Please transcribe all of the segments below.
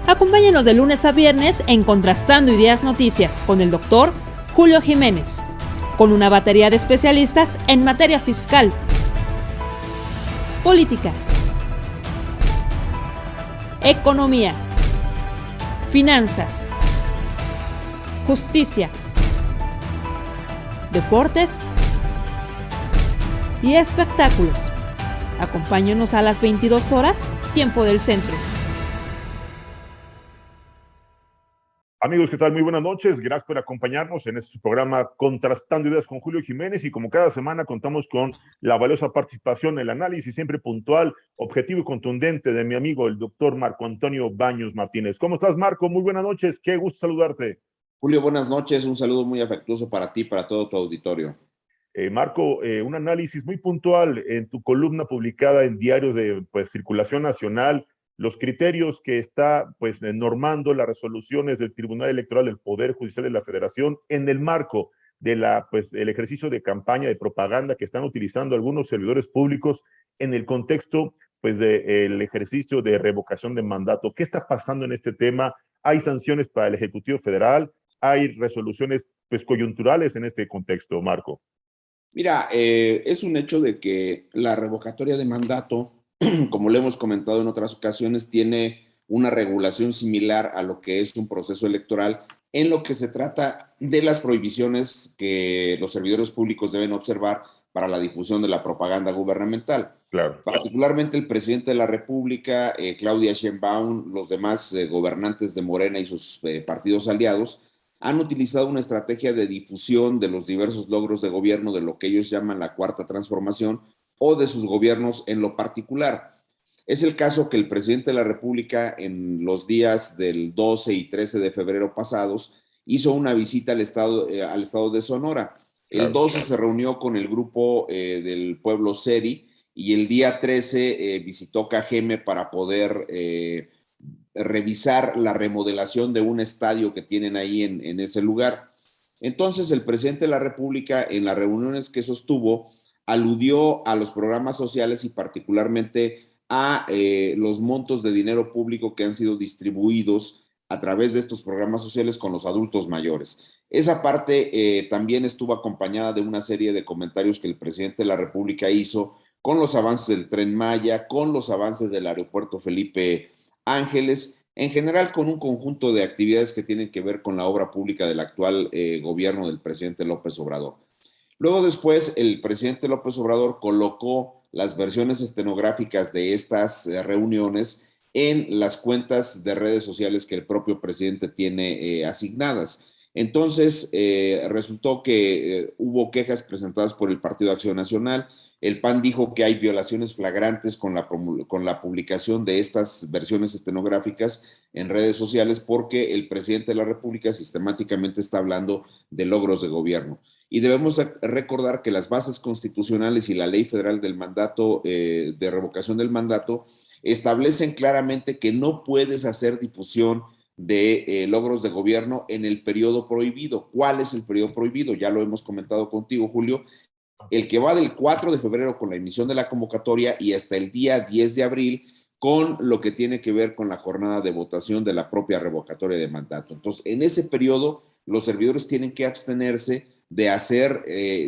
Acompáñenos de lunes a viernes en Contrastando Ideas Noticias con el doctor Julio Jiménez, con una batería de especialistas en materia fiscal, política, economía, finanzas, justicia, deportes y espectáculos. Acompáñenos a las 22 horas, tiempo del centro. Amigos, ¿qué tal? Muy buenas noches. Gracias por acompañarnos en este programa Contrastando Ideas con Julio Jiménez, y como cada semana contamos con la valiosa participación, el análisis siempre puntual, objetivo y contundente de mi amigo el doctor Marco Antonio Baños Martínez. ¿Cómo estás, Marco? Muy buenas noches. Qué gusto saludarte. Julio, buenas noches. Un saludo muy afectuoso para ti y para todo tu auditorio. Marco, un análisis muy puntual en tu columna publicada en diarios de circulación nacional, los criterios que está normando las resoluciones del Tribunal Electoral del Poder Judicial de la Federación en el marco de el ejercicio de campaña de propaganda que están utilizando algunos servidores públicos en el contexto del ejercicio de revocación de mandato. ¿Qué está pasando en este tema? ¿Hay sanciones para el Ejecutivo Federal? ¿Hay resoluciones coyunturales en este contexto, Marco? Mira, es un hecho de que la revocatoria de mandato, como lo hemos comentado en otras ocasiones, tiene una regulación similar a lo que es un proceso electoral, en lo que se trata de las prohibiciones que los servidores públicos deben observar para la difusión de la propaganda gubernamental. Claro. Particularmente el presidente de la República, Claudia Sheinbaum, los demás gobernantes de Morena y sus partidos aliados, han utilizado una estrategia de difusión de los diversos logros de gobierno de lo que ellos llaman la Cuarta Transformación o de sus gobiernos en lo particular. Es el caso que el presidente de la República en los días del 12 y 13 de febrero pasados hizo una visita al estado de Sonora. El 12 se reunió con el grupo del pueblo Seri y el día 13 visitó Cajeme para poder revisar la remodelación de un estadio que tienen ahí en ese lugar. Entonces, el presidente de la República, en las reuniones que sostuvo, aludió a los programas sociales y particularmente a los montos de dinero público que han sido distribuidos a través de estos programas sociales con los adultos mayores. Esa parte también estuvo acompañada de una serie de comentarios que el presidente de la República hizo con los avances del Tren Maya, con los avances del aeropuerto Felipe Ángeles, en general con un conjunto de actividades que tienen que ver con la obra pública del actual gobierno del presidente López Obrador. Luego después el presidente López Obrador colocó las versiones estenográficas de estas reuniones en las cuentas de redes sociales que el propio presidente tiene asignadas. Entonces resultó que hubo quejas presentadas por el Partido Acción Nacional. El PAN dijo que hay violaciones flagrantes con la publicación de estas versiones estenográficas en redes sociales porque el presidente de la República sistemáticamente está hablando de logros de gobierno. Y debemos recordar que las bases constitucionales y la ley federal del mandato, de revocación del mandato, establecen claramente que no puedes hacer difusión de logros de gobierno en el periodo prohibido. ¿Cuál es el periodo prohibido? Ya lo hemos comentado contigo, Julio. El que va del 4 de febrero con la emisión de la convocatoria y hasta el día 10 de abril con lo que tiene que ver con la jornada de votación de la propia revocatoria de mandato. Entonces, en ese periodo, los servidores tienen que abstenerse de hacer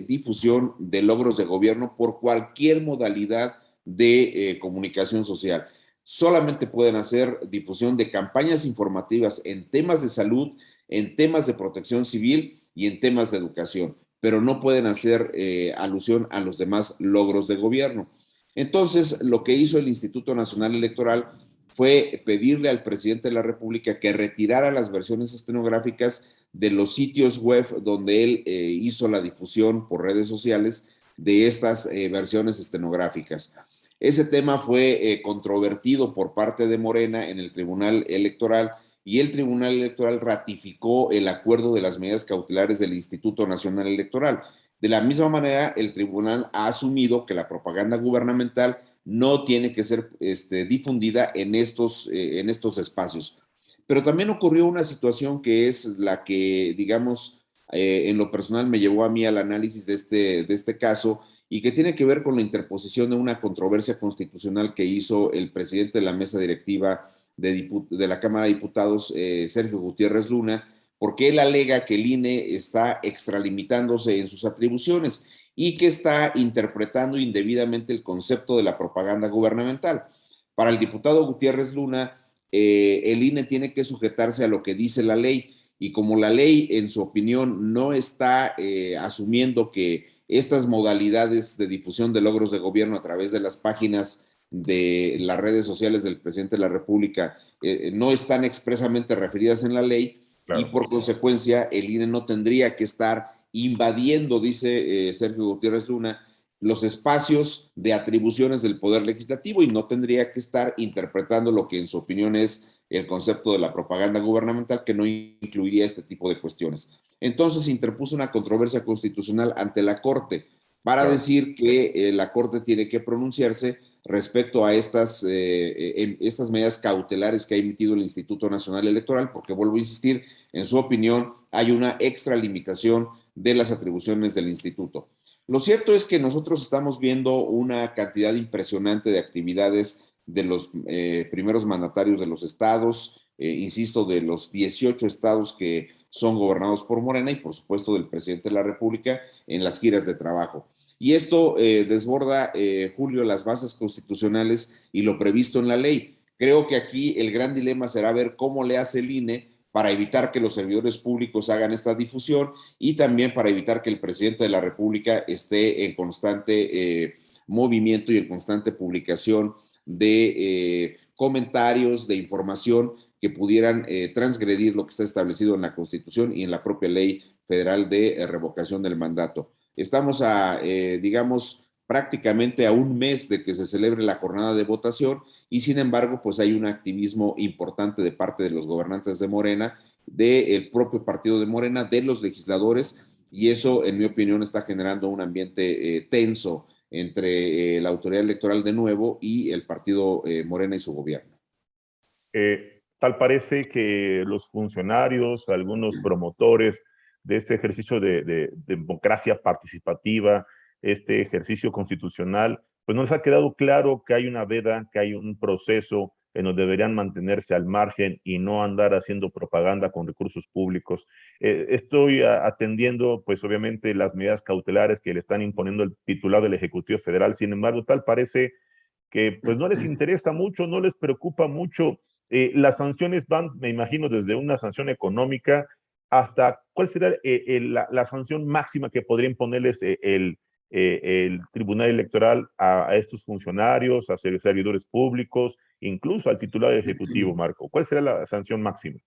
difusión de logros de gobierno por cualquier modalidad de comunicación social. Solamente pueden hacer difusión de campañas informativas en temas de salud, en temas de protección civil y en temas de educación, pero no pueden hacer alusión a los demás logros de gobierno. Entonces, lo que hizo el Instituto Nacional Electoral fue pedirle al presidente de la República que retirara las versiones estenográficas de los sitios web donde él hizo la difusión por redes sociales de estas versiones estenográficas. Ese tema fue controvertido por parte de Morena en el Tribunal Electoral y el Tribunal Electoral ratificó el acuerdo de las medidas cautelares del Instituto Nacional Electoral. De la misma manera, el tribunal ha asumido que la propaganda gubernamental no tiene que ser difundida en estos espacios. Pero también ocurrió una situación que es la que, digamos, en lo personal me llevó a mí al análisis de este caso y que tiene que ver con la interposición de una controversia constitucional que hizo el presidente de la mesa directiva de la Cámara de Diputados, Sergio Gutiérrez Luna, porque él alega que el INE está extralimitándose en sus atribuciones y que está interpretando indebidamente el concepto de la propaganda gubernamental. Para el diputado Gutiérrez Luna, el INE tiene que sujetarse a lo que dice la ley, y como la ley, en su opinión, no está asumiendo que estas modalidades de difusión de logros de gobierno a través de las páginas de las redes sociales del presidente de la República no están expresamente referidas en la ley, claro, y por consecuencia el INE no tendría que estar invadiendo, dice Sergio Gutiérrez Luna, los espacios de atribuciones del Poder Legislativo, y no tendría que estar interpretando lo que en su opinión es el concepto de la propaganda gubernamental, que no incluiría este tipo de cuestiones. Entonces se interpuso una controversia constitucional ante la Corte para decir que la Corte tiene que pronunciarse respecto a estas medidas cautelares que ha emitido el Instituto Nacional Electoral, porque vuelvo a insistir, en su opinión hay una extralimitación de las atribuciones del instituto. Lo cierto es que nosotros estamos viendo una cantidad impresionante de actividades de los primeros mandatarios de los estados, insisto, de los 18 estados que son gobernados por Morena, y por supuesto del presidente de la República en las giras de trabajo. Y esto desborda, Julio, las bases constitucionales y lo previsto en la ley. Creo que aquí el gran dilema será ver cómo le hace el INE para evitar que los servidores públicos hagan esta difusión, y también para evitar que el presidente de la República esté en constante movimiento y en constante publicación de comentarios, de información que pudieran transgredir lo que está establecido en la Constitución y en la propia Ley Federal de Revocación del Mandato. Estamos digamos, prácticamente a un mes de que se celebre la jornada de votación, y sin embargo, pues hay un activismo importante de parte de los gobernantes de Morena, del propio partido de Morena, de los legisladores, y eso, en mi opinión, está generando un ambiente tenso entre la autoridad electoral de nuevo y el partido Morena y su gobierno. Tal parece que los funcionarios, algunos promotores de este ejercicio de democracia participativa, este ejercicio constitucional, pues no les ha quedado claro que hay una veda, que hay un proceso en donde deberían mantenerse al margen y no andar haciendo propaganda con recursos públicos. Estoy atendiendo, pues obviamente, las medidas cautelares que le están imponiendo el titular del Ejecutivo Federal. Sin embargo, tal parece que pues no les interesa mucho, no les preocupa mucho. Las sanciones van, me imagino, desde una sanción económica hasta cuál será la sanción máxima que podría imponerles el Tribunal Electoral a estos funcionarios, a servidores públicos, incluso al titular ejecutivo, Marco. ¿Cuál será la sanción máxima?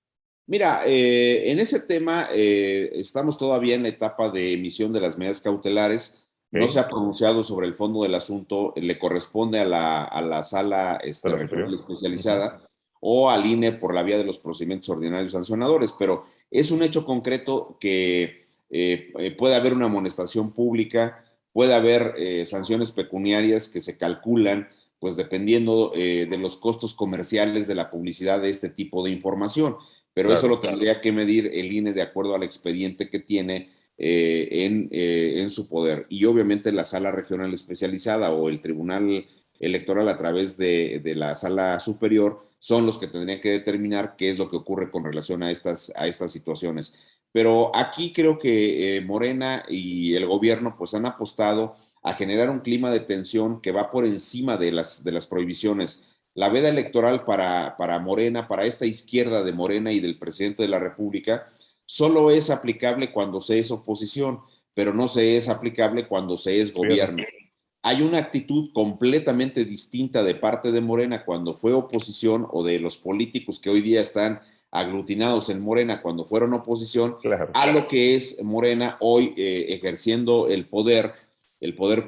Mira, en ese tema estamos todavía en la etapa de emisión de las medidas cautelares. No se ha pronunciado sobre el fondo del asunto, le corresponde a la sala regional especializada o al INE por la vía de los procedimientos ordinarios sancionadores, pero es un hecho concreto que puede haber una amonestación pública, puede haber sanciones pecuniarias que se calculan, pues dependiendo de los costos comerciales de la publicidad de este tipo de información, pero claro, eso lo tendría que medir el INE de acuerdo al expediente que tiene en su poder. Y obviamente la sala regional especializada o el tribunal electoral a través de la sala superior son los que tendrían que determinar qué es lo que ocurre con relación a estas situaciones. Pero aquí creo que Morena y el gobierno pues han apostado a generar un clima de tensión que va por encima de las prohibiciones. La veda electoral para Morena, para esta izquierda de Morena y del presidente de la República, solo es aplicable cuando se es oposición, pero no se es aplicable cuando se es gobierno. Hay una actitud completamente distinta de parte de Morena cuando fue oposición, o de los políticos que hoy día están aglutinados en Morena cuando fueron oposición, a lo que es Morena hoy ejerciendo el poder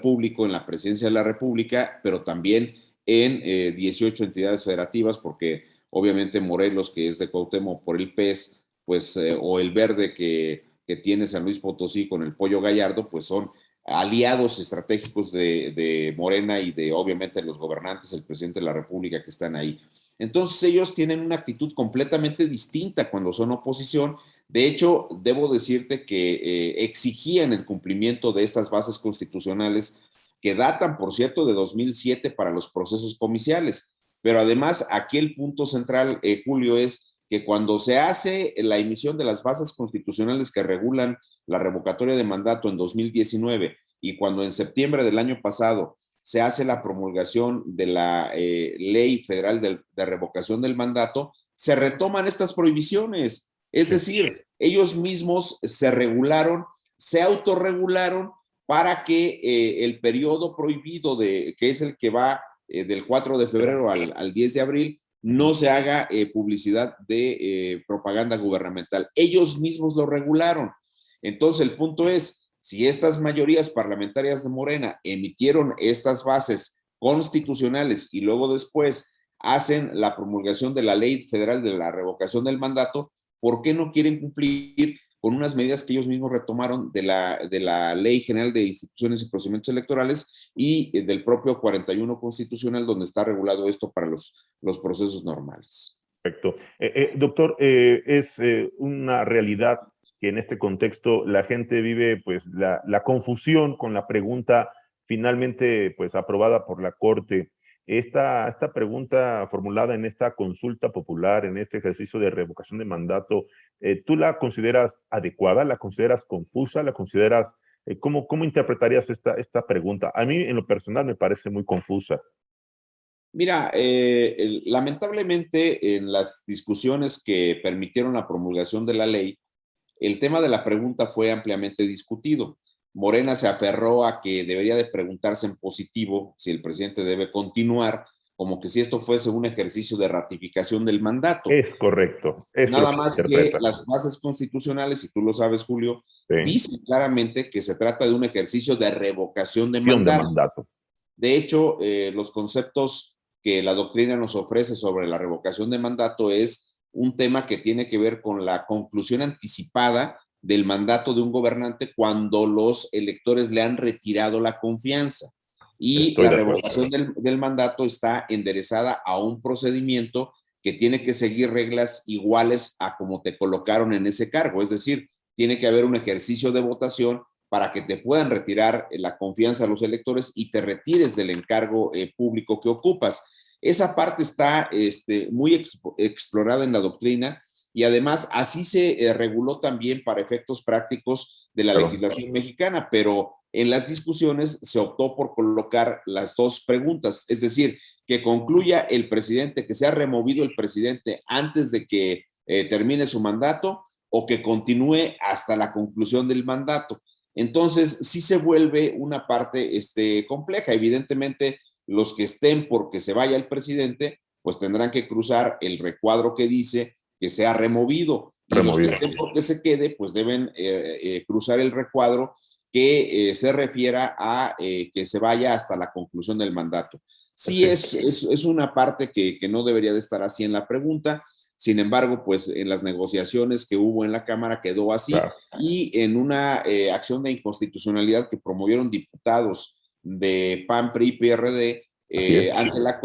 público en la presidencia de la República, pero también en 18 entidades federativas, porque obviamente Morelos, que es de Cuauhtémoc por el PES, pues, o el Verde que tiene San Luis Potosí con el Pollo Gallardo, pues son aliados estratégicos de Morena y de obviamente los gobernantes, el presidente de la República que están ahí. Entonces ellos tienen una actitud completamente distinta cuando son oposición. De hecho, debo decirte que exigían el cumplimiento de estas bases constitucionales que datan, por cierto, de 2007 para los procesos comiciales. Pero además, aquí el punto central, Julio, es que cuando se hace la emisión de las bases constitucionales que regulan la revocatoria de mandato en 2019 y cuando en septiembre del año pasado se hace la promulgación de la ley federal de revocación del mandato, se retoman estas prohibiciones. Es decir, ellos mismos se regularon, se autorregularon para que el periodo prohibido, que es el que va del 4 de febrero al 10 de abril, no se haga publicidad de propaganda gubernamental. Ellos mismos lo regularon. Entonces, el punto es, si estas mayorías parlamentarias de Morena emitieron estas bases constitucionales y luego después hacen la promulgación de la ley federal de la revocación del mandato, ¿por qué no quieren cumplir con unas medidas que ellos mismos retomaron de la Ley General de Instituciones y Procedimientos Electorales y del propio 41 constitucional, donde está regulado esto para los procesos normales? Perfecto. Doctor, es una realidad que en este contexto la gente vive pues la confusión con la pregunta finalmente pues aprobada por la Corte. Esta pregunta formulada en esta consulta popular, en este ejercicio de revocación de mandato, ¿tú la consideras adecuada? ¿La consideras confusa? ¿La consideras, cómo interpretarías esta pregunta? A mí en lo personal me parece muy confusa. Mira, lamentablemente en las discusiones que permitieron la promulgación de la ley, el tema de la pregunta fue ampliamente discutido. Morena se aferró a que debería de preguntarse en positivo si el presidente debe continuar, como que si esto fuese un ejercicio de ratificación del mandato. Es correcto. Es Nada más que las bases constitucionales, y tú lo sabes, Julio, sí, dicen claramente que se trata de un ejercicio de revocación de mandato. De hecho, los conceptos que la doctrina nos ofrece sobre la revocación de mandato es un tema que tiene que ver con la conclusión anticipada del mandato de un gobernante cuando los electores le han retirado la confianza. Y la revocación del mandato está enderezada a un procedimiento que tiene que seguir reglas iguales a como te colocaron en ese cargo. Es decir, tiene que haber un ejercicio de votación para que te puedan retirar la confianza a los electores y te retires del encargo público que ocupas. Esa parte está muy explorada en la doctrina y además así se reguló también para efectos prácticos de la legislación mexicana, pero en las discusiones se optó por colocar las dos preguntas, es decir, que concluya el presidente, que sea removido el presidente antes de que termine su mandato o que continúe hasta la conclusión del mandato. Entonces, sí se vuelve una parte compleja. Evidentemente, los que estén porque se vaya el presidente, pues tendrán que cruzar el recuadro que dice que sea removido. Y los que estén porque se quede, pues deben cruzar el recuadro que se refiera a que se vaya hasta la conclusión del mandato. Sí, es una parte que no debería de estar así en la pregunta. Sin embargo, pues en las negociaciones que hubo en la Cámara quedó así, claro. Y en una acción de inconstitucionalidad que promovieron diputados de PAN, PRI, PRD ante la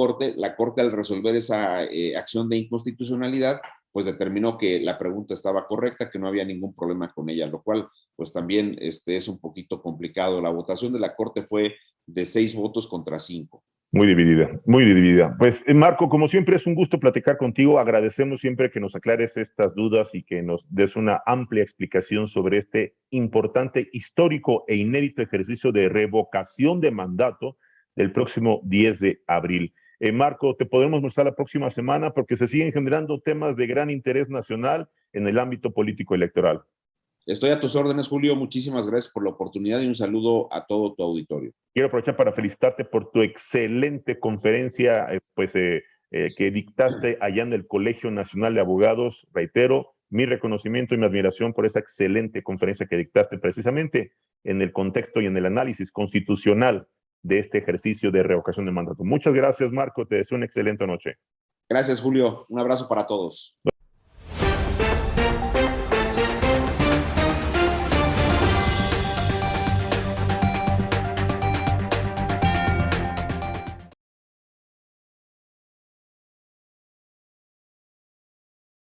Corte al resolver esa acción de inconstitucionalidad, pues determinó que la pregunta estaba correcta, que no había ningún problema con ella, lo cual pues también es un poquito complicado. La votación de la Corte fue de 6 votos contra 5. Muy dividida, muy dividida. Pues Marco, como siempre es un gusto platicar contigo. Agradecemos siempre que nos aclares estas dudas y que nos des una amplia explicación sobre este importante, histórico e inédito ejercicio de revocación de mandato del próximo 10 de abril. Marco, te podremos mostrar la próxima semana porque se siguen generando temas de gran interés nacional en el ámbito político electoral. Estoy a tus órdenes, Julio. Muchísimas gracias por la oportunidad y un saludo a todo tu auditorio. Quiero aprovechar para felicitarte por tu excelente conferencia que dictaste allá en el Colegio Nacional de Abogados. Reitero mi reconocimiento y mi admiración por esa excelente conferencia que dictaste precisamente en el contexto y en el análisis constitucional de este ejercicio de revocación de mandato. Muchas gracias, Marco. Te deseo una excelente noche. Gracias, Julio. Un abrazo para todos.